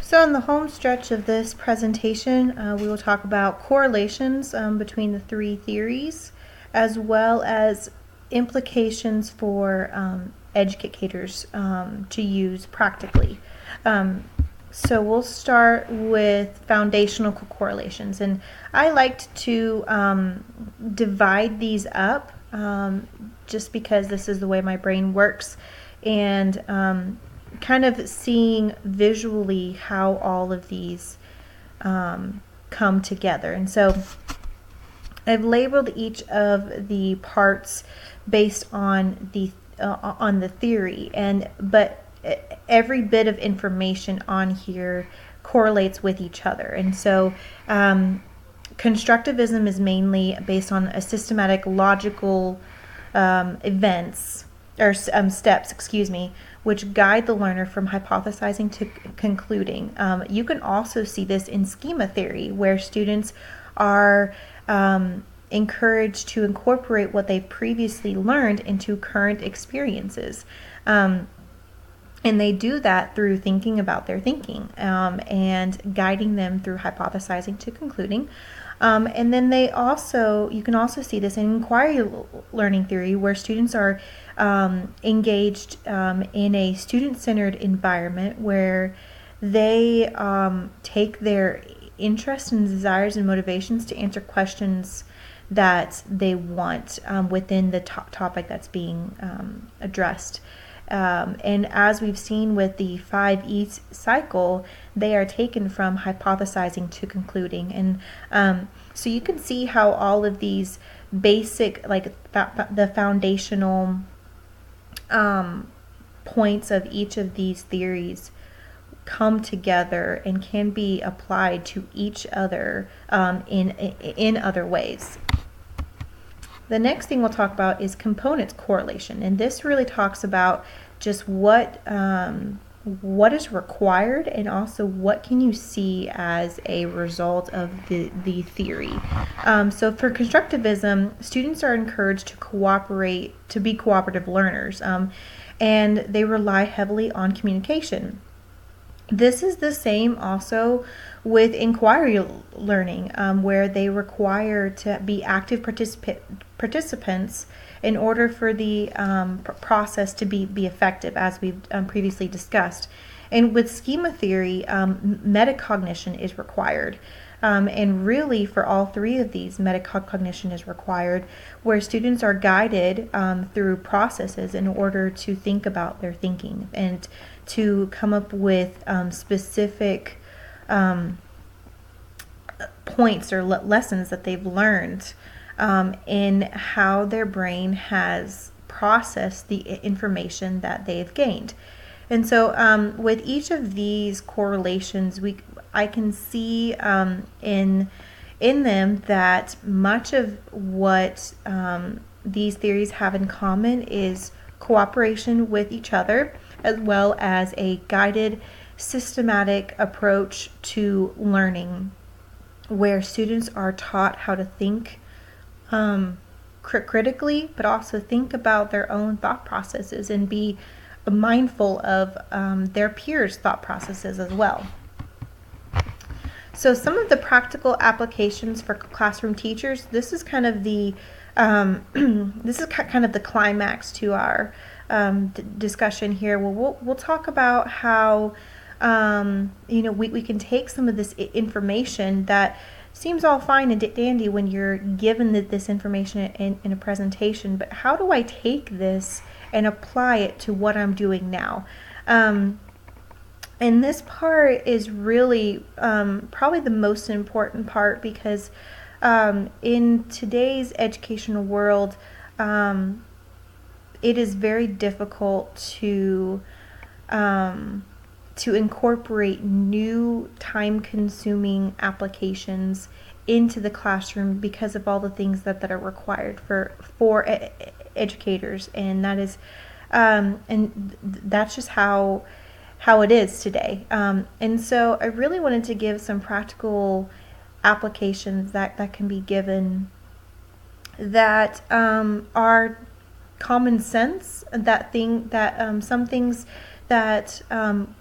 So in the home stretch of this presentation, we will talk about correlations between the three theories, as well as implications for educators to use practically. So we'll start with foundational correlations, and I liked to divide these up just because this is the way my brain works, and kind of seeing visually how all of these come together. And so I've labeled each of the parts based on the theory, but every bit of information on here correlates with each other. And so constructivism is mainly based on a systematic logical events or steps, which guide the learner from hypothesizing to concluding. You can also see this in schema theory, where students are encouraged to incorporate what they've previously learned into current experiences. And they do that through thinking about their thinking and guiding them through hypothesizing to concluding. And then you can also see this in inquiry learning theory, where students are engaged in a student-centered environment where they take their interests and desires and motivations to answer questions that they want within the topic that's being addressed. And as we've seen with the 5E cycle, they are taken from hypothesizing to concluding. And so you can see how all of these basic, the foundational points of each of these theories come together and can be applied to each other in other ways. The next thing we'll talk about is components correlation, and this really talks about just what is required, and also what can you see as a result of the theory. So for constructivism, students are encouraged to be cooperative learners, and they rely heavily on communication. This is the same also with inquiry learning, where they require to be active participants in order for the process to be effective, as we've previously discussed. And with schema theory, metacognition is required. And really, for all three of these, metacognition is required, where students are guided through processes in order to think about their thinking and to come up with specific points or lessons that they've learned in how their brain has processed the information that they've gained. And so with each of these correlations, I can see in them that much of what these theories have in common is cooperation with each other, as well as a guided, systematic approach to learning, where students are taught how to think critically, but also think about their own thought processes and be mindful of their peers' thought processes as well. So some of the practical applications for classroom teachers, this is kind of the climax to our discussion here. We'll talk about how we can take some of this information that seems all fine and dandy when you're given this information in a presentation, but how do I take this and apply it to what I'm doing now? And this part is really probably the most important part, because in today's educational world, it is very difficult to incorporate new time-consuming applications into the classroom because of all the things that are required for educators, and that is and that's just how it is today. And so I really wanted to give some practical applications that can be given that are common sense, some things that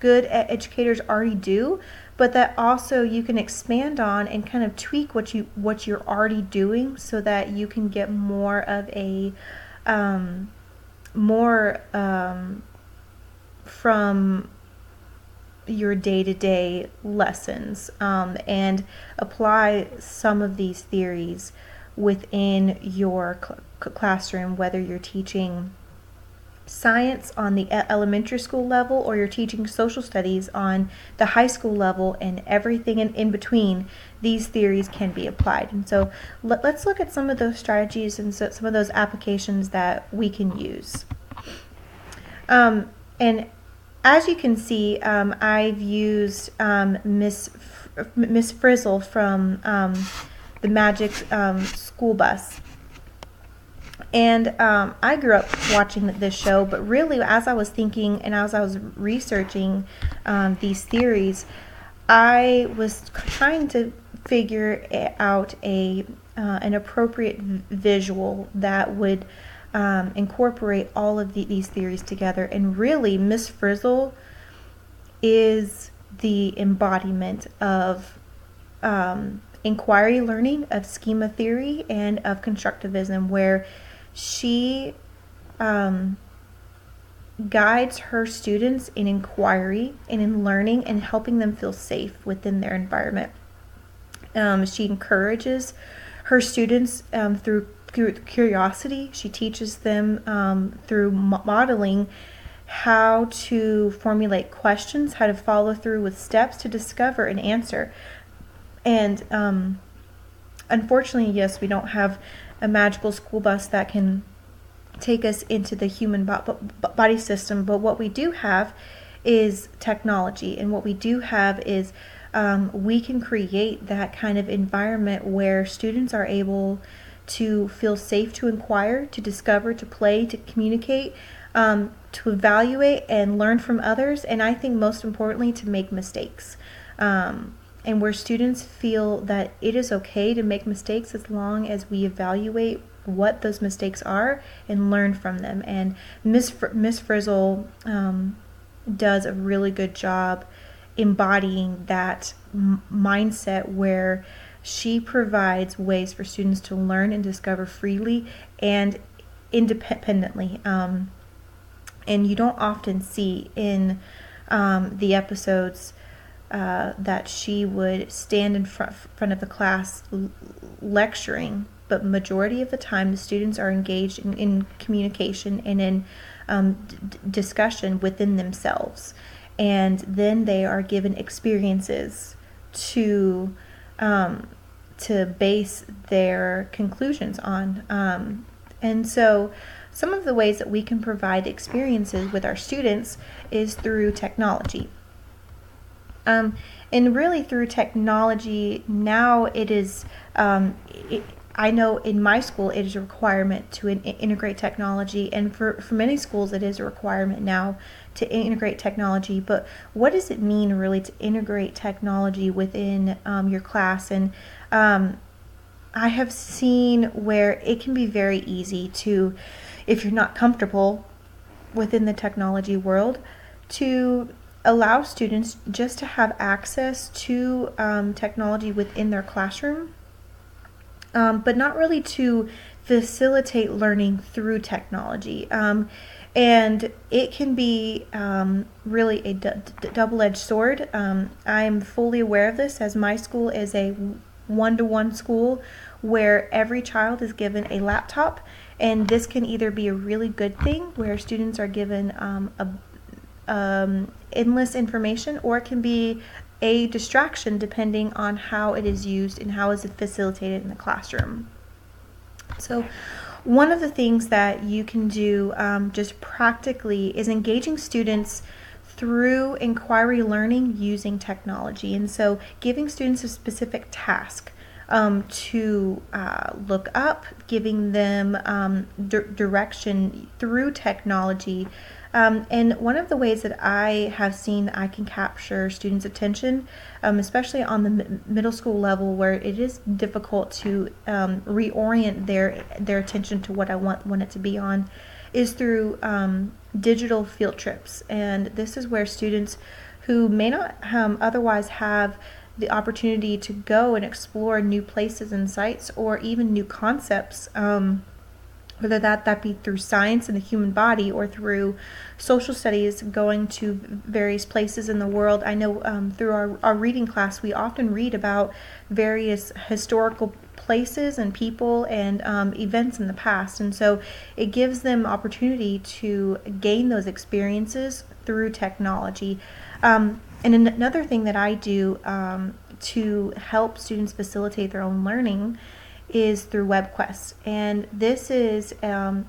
good educators already do, but that also you can expand on and kind of tweak what you're already doing so that you can get more of a more from your day-to-day lessons, and apply some of these theories within your classroom, whether you're teaching science on the elementary school level or you're teaching social studies on the high school level, and everything in between. These theories can be applied. And so let's look at some of those strategies and some of those applications that we can use. And as you can see, I've used Miss Frizzle from the Magic School Bus. And I grew up watching this show, but really as I was thinking and as I was researching these theories, I was trying to figure out an appropriate visual that would incorporate all of these theories together. And really, Miss Frizzle is the embodiment of inquiry learning, of schema theory, and of constructivism, where she guides her students in inquiry and in learning and helping them feel safe within their environment. She encourages her students through curiosity. She teaches them through modeling how to formulate questions, how to follow through with steps to discover an answer. And unfortunately, yes, we don't have a magical school bus that can take us into the human body system, but what we do have is technology, and what we do have is we can create that kind of environment where students are able to feel safe to inquire, to discover, to play, to communicate, to evaluate and learn from others, and I think most importantly to make mistakes. And where students feel that it is okay to make mistakes as long as we evaluate what those mistakes are and learn from them. And Miss Frizzle does a really good job embodying that mindset, where she provides ways for students to learn and discover freely and independently. And you don't often see in the episodes that she would stand in front of the class lecturing, but majority of the time the students are engaged in communication and in discussion within themselves, and then they are given experiences to base their conclusions on. And so some of the ways that we can provide experiences with our students is through technology. And really through technology, now it is, I know in my school it is a requirement to integrate technology, and for many schools it is a requirement now to integrate technology. But what does it mean really to integrate technology within your class? And I have seen where it can be very easy to, if you're not comfortable within the technology world, to allow students just to have access to technology within their classroom, but not really to facilitate learning through technology. And it can be really a double-edged sword. I'm fully aware of this, as my school is a one-to-one school where every child is given a laptop, and this can either be a really good thing where students are given endless information, or it can be a distraction depending on how it is used and how is it facilitated in the classroom. So one of the things that you can do just practically is engaging students through inquiry learning using technology. And so giving students a specific task to look up, giving them direction through technology. And one of the ways that I have seen I can capture students' attention, especially on the middle school level, where it is difficult to reorient their attention to what I want it to be on, is through digital field trips. And this is where students who may not otherwise have the opportunity to go and explore new places and sites, or even new concepts, whether that be through science and the human body, or through social studies, going to various places in the world. I know through our reading class, we often read about various historical places and people and events in the past. And so it gives them opportunity to gain those experiences through technology. And another thing that I do to help students facilitate their own learning is through WebQuest. And this is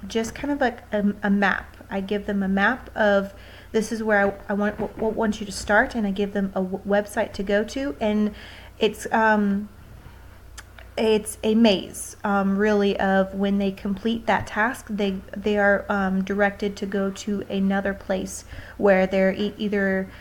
just kind of like a map. I give them a map of, this is where I want you to start, and I give them a website to go to, and it's a maze, really, of when they complete that task, they are directed to go to another place where they're either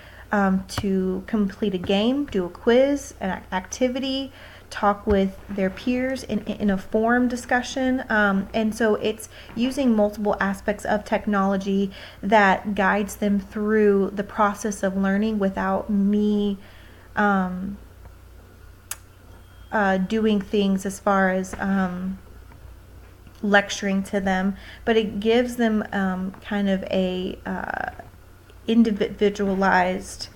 to complete a game, do a quiz, an activity, talk with their peers in a forum discussion. And so it's using multiple aspects of technology that guides them through the process of learning without me doing things as far as lecturing to them, but it gives them kind of a individualized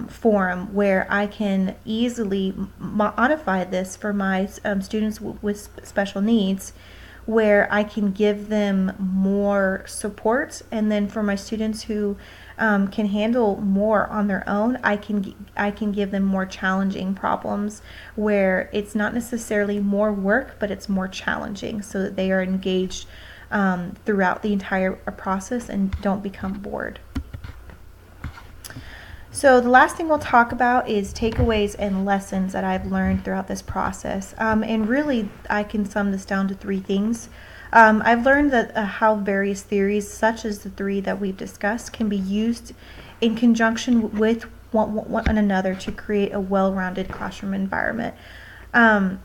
forum where I can easily modify this for my students with special needs, where I can give them more support. And then for my students who can handle more on their own, I can give them more challenging problems where it's not necessarily more work, but it's more challenging, so that they are engaged throughout the entire process and don't become bored. So the last thing we'll talk about is takeaways and lessons that I've learned throughout this process. And really, I can sum this down to three things. I've learned that how various theories, such as the three that we've discussed, can be used in conjunction with one another to create a well-rounded classroom environment. And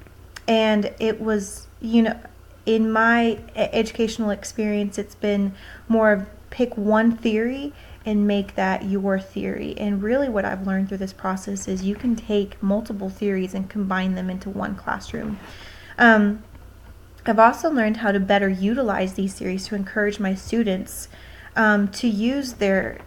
it was, in my educational experience, it's been more of pick one theory and make that your theory. And really what I've learned through this process is you can take multiple theories and combine them into one classroom. I've also learned how to better utilize these theories to encourage my students to use their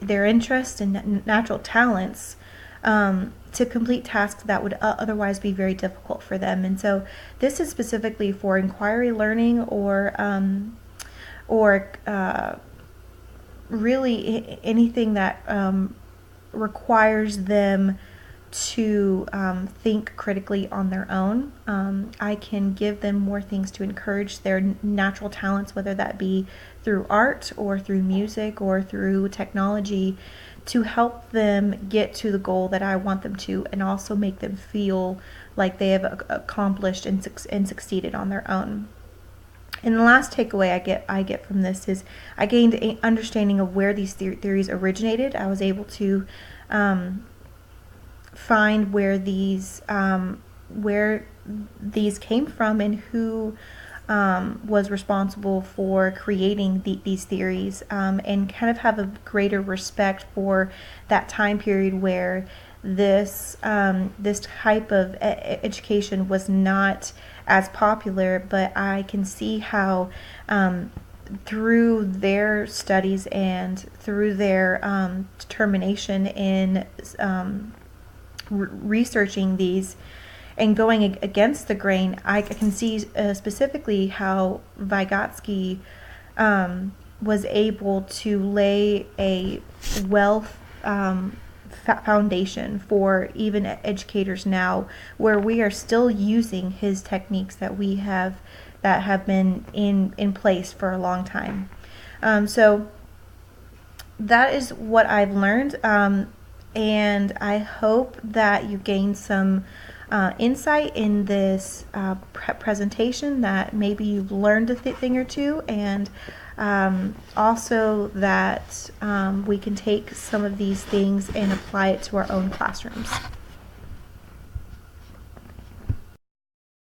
interest and natural talents to complete tasks that would otherwise be very difficult for them. And so this is specifically for inquiry learning, or really anything that requires them to think critically on their own. I can give them more things to encourage their natural talents, whether that be through art or through music or through technology, to help them get to the goal that I want them to, and also make them feel like they have accomplished and succeeded on their own. And the last takeaway I get from this is I gained an understanding of where these theories originated. I was able to find where these came from and who was responsible for creating these theories, and kind of have a greater respect for that time period where this type of education was not as popular. But I can see how through their studies and through their determination in researching these and going against the grain, I can see specifically how Vygotsky was able to lay a foundation for even educators now, where we are still using his techniques that have been in place for a long time. So that is what I've learned, and I hope that you gain some insight in this presentation, that maybe you've learned a thing or two, and also that we can take some of these things and apply it to our own classrooms.